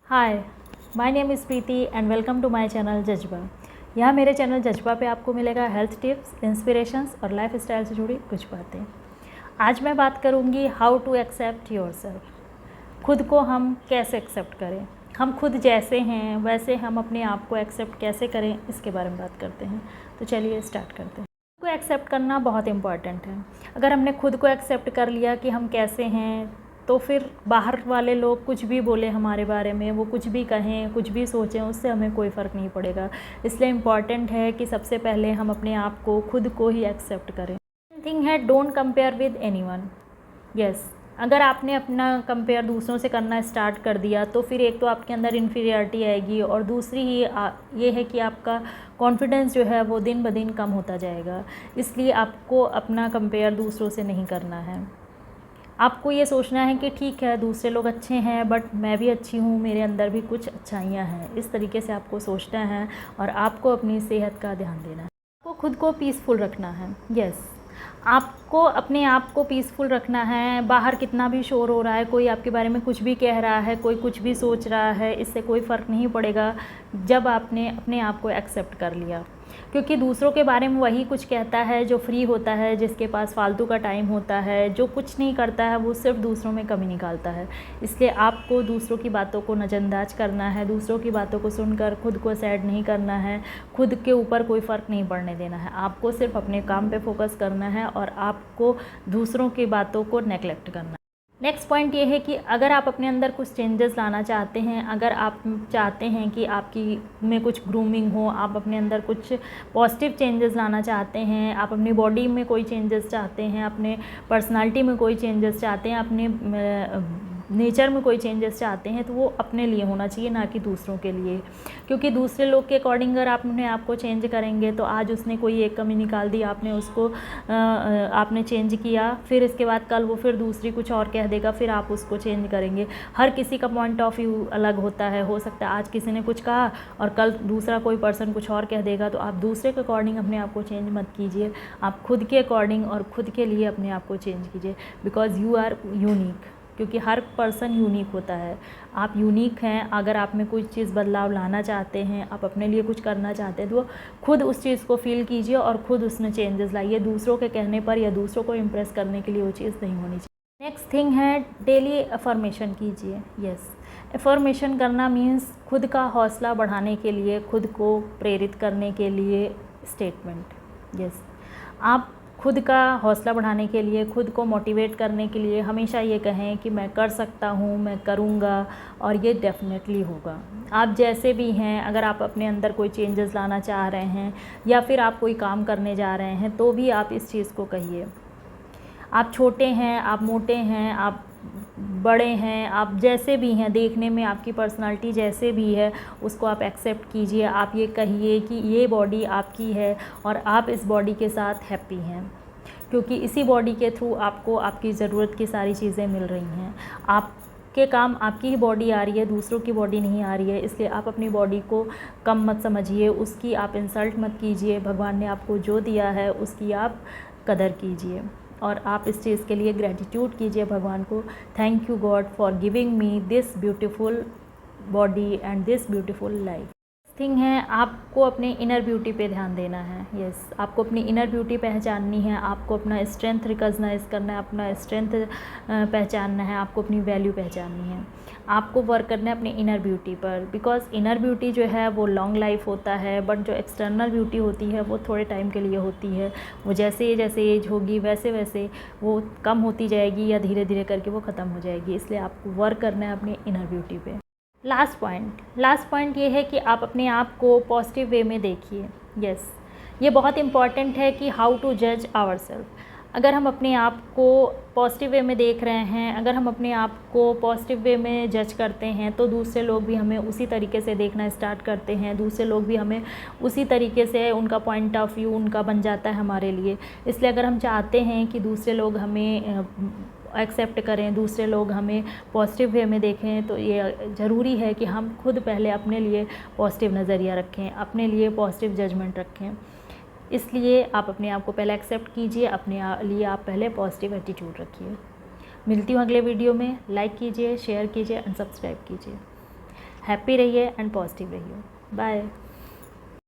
Hi, my name is Preeti and welcome to my channel Jazba. यहाँ मेरे channel Jazba पे आपको मिलेगा हेल्थ टिप्स, इंस्पिरेशंस और लाइफ स्टाइल से जुड़ी कुछ बातें। आज मैं बात करूँगी हाउ टू एक्सेप्ट योरसेल्फ। खुद को हम कैसे एक्सेप्ट करें, हम खुद जैसे हैं वैसे हम अपने आप को एक्सेप्ट कैसे करें, इसके बारे में बात करते हैं। तो चलिए स्टार्ट करते हैं। खुद को एक्सेप्ट करना बहुत इम्पॉर्टेंट है। अगर हमने खुद को एक्सेप्ट कर लिया कि हम कैसे हैं, तो फिर बाहर वाले लोग कुछ भी बोले हमारे बारे में, वो कुछ भी कहें, कुछ भी सोचें, उससे हमें कोई फ़र्क नहीं पड़ेगा। इसलिए इम्पॉर्टेंट है कि सबसे पहले हम अपने आप को, खुद को ही एक्सेप्ट करें। थिंग है, don't compare with anyone. Yes, अगर आपने अपना कंपेयर दूसरों से करना स्टार्ट कर दिया तो फिर एक तो आपके अंदर इन्फीरियरिटी आएगी और दूसरी ही ये है कि आपका कॉन्फिडेंस जो है वो दिन ब दिन कम होता जाएगा। इसलिए आपको अपना कंपेयर दूसरों से नहीं करना है। आपको ये सोचना है कि ठीक है, दूसरे लोग अच्छे हैं बट मैं भी अच्छी हूँ, मेरे अंदर भी कुछ अच्छाइयाँ हैं। इस तरीके से आपको सोचना है और आपको अपनी सेहत का ध्यान देना है। आपको खुद को पीसफुल रखना है। यस, आपको अपने आप को पीसफुल रखना है। बाहर कितना भी शोर हो रहा है, कोई आपके बारे में कुछ भी कह रहा है, कोई कुछ भी सोच रहा है, इससे कोई फ़र्क नहीं पड़ेगा जब आपने अपने आप को एक्सेप्ट कर लिया। क्योंकि दूसरों के बारे में वही कुछ कहता है जो फ्री होता है, जिसके पास फालतू का टाइम होता है, जो कुछ नहीं करता है, वो सिर्फ दूसरों में कमी निकालता है। इसलिए आपको दूसरों की बातों को नज़रअंदाज करना है, दूसरों की बातों को सुनकर खुद को सैड नहीं करना है, खुद के ऊपर कोई फ़र्क नहीं पड़ने देना है। आपको सिर्फ अपने काम पे फोकस करना है और आपको दूसरों की बातों को नेगलेक्ट करना है। नेक्स्ट पॉइंट ये है कि अगर आप अपने अंदर कुछ चेंजेस लाना चाहते हैं, अगर आप चाहते हैं कि आपकी में कुछ ग्रूमिंग हो, आप अपने अंदर कुछ पॉजिटिव चेंजेस लाना चाहते हैं, आप अपनी बॉडी में कोई चेंजेस चाहते हैं, अपने पर्सनालिटी में कोई चेंजेस चाहते हैं, अपने नेचर में कोई चेंजेस चाहते हैं, तो वो अपने लिए होना चाहिए, ना कि दूसरों के लिए। क्योंकि दूसरे लोग के अकॉर्डिंग अगर आप अपने आप को चेंज करेंगे तो आज उसने कोई एक कमी निकाल दी, आपने उसको आपने चेंज किया, फिर इसके बाद कल वो फिर दूसरी कुछ और कह देगा, फिर आप उसको चेंज करेंगे। हर किसी का पॉइंट ऑफ व्यू अलग होता है। हो सकता है आज किसी ने कुछ कहा और कल दूसरा कोई पर्सन कुछ और कह देगा। तो आप दूसरे के अकॉर्डिंग अपने आप को चेंज मत कीजिए, आप खुद के अकॉर्डिंग और खुद के लिए अपने आप को चेंज कीजिए। बिकॉज़ यू आर यूनिक, क्योंकि हर पर्सन यूनिक होता है। आप यूनिक हैं। अगर आप में कोई चीज़ बदलाव लाना चाहते हैं, आप अपने लिए कुछ करना चाहते हैं, तो खुद उस चीज़ को फील कीजिए और खुद उसमें चेंजेस लाइए। दूसरों के कहने पर या दूसरों को इम्प्रेस करने के लिए वो चीज़ नहीं होनी चाहिए। नेक्स्ट थिंग है, डेली अफर्मेशन कीजिए। यस, अफर्मेशन करना मीन्स खुद का हौसला बढ़ाने के लिए, खुद को प्रेरित करने के लिए स्टेटमेंट। यस, आप खुद का हौसला बढ़ाने के लिए, खुद को मोटिवेट करने के लिए हमेशा ये कहें कि मैं कर सकता हूँ, मैं करूँगा और ये डेफिनेटली होगा। आप जैसे भी हैं, अगर आप अपने अंदर कोई चेंजेस लाना चाह रहे हैं या फिर आप कोई काम करने जा रहे हैं, तो भी आप इस चीज़ को कहिए। आप छोटे हैं, आप मोटे हैं, आप बड़े हैं, आप जैसे भी हैं, देखने में आपकी पर्सनालिटी जैसे भी है, उसको आप एक्सेप्ट कीजिए। आप ये कहिए कि ये बॉडी आपकी है और आप इस बॉडी के साथ हैप्पी हैं, क्योंकि इसी बॉडी के थ्रू आपको आपकी ज़रूरत की सारी चीज़ें मिल रही हैं। आपके काम, आपकी ही बॉडी आ रही है, दूसरों की बॉडी नहीं आ रही है। इसलिए आप अपनी बॉडी को कम मत समझिए, उसकी आप इंसल्ट मत कीजिए। भगवान ने आपको जो दिया है उसकी आप कदर कीजिए और आप इस चीज़ के लिए ग्रैटिट्यूड कीजिए भगवान को। Thank you God for giving me this beautiful body and this beautiful life. Thing है, आपको अपने इनर ब्यूटी पे ध्यान देना है। यस, आपको अपनी इनर ब्यूटी पहचाननी है, आपको अपना स्ट्रेंथ रिकॉग्नाइज करना है, अपना स्ट्रेंथ पहचानना है, आपको अपनी वैल्यू पहचाननी है। आपको वर्क करना है अपनी इनर ब्यूटी पर, बिकॉज इनर ब्यूटी जो है वो लॉन्ग लाइफ होता है, बट जो एक्सटर्नल ब्यूटी होती है वो थोड़े टाइम के लिए होती है। वो जैसे जैसे एज होगी वैसे वैसे वो कम होती जाएगी या धीरे धीरे करके वो ख़त्म हो जाएगी। इसलिए आपको वर्क करना है अपनी इनर ब्यूटी पे। लास्ट पॉइंट ये है कि आप अपने आप को पॉजिटिव वे में देखिए। यस, ये बहुत इम्पॉर्टेंट है कि हाउ टू जज आवरसेल्फ। अगर हम अपने आप को पॉजिटिव वे में देख रहे हैं, अगर हम अपने आप को पॉजिटिव वे में जज करते हैं, तो दूसरे लोग भी हमें उसी तरीके से देखना स्टार्ट करते हैं। दूसरे लोग भी हमें उसी तरीके से, उनका पॉइंट ऑफ व्यू उनका बन जाता है हमारे लिए। इसलिए अगर हम चाहते हैं कि दूसरे लोग हमें एक्सेप्ट करें, दूसरे लोग हमें पॉजिटिव वे में देखें, तो ये ज़रूरी है कि हम खुद पहले अपने लिए पॉजिटिव नज़रिया रखें, अपने लिए पॉजिटिव जजमेंट रखें। इसलिए आप अपने आप को पहले एक्सेप्ट कीजिए, अपने लिए आप पहले पॉजिटिव एटीट्यूड रखिए। मिलती हूँ अगले वीडियो में। लाइक कीजिए, शेयर कीजिए एंड सब्सक्राइब कीजिए। हैप्पी रहिए एंड पॉजिटिव रहिए। बाय।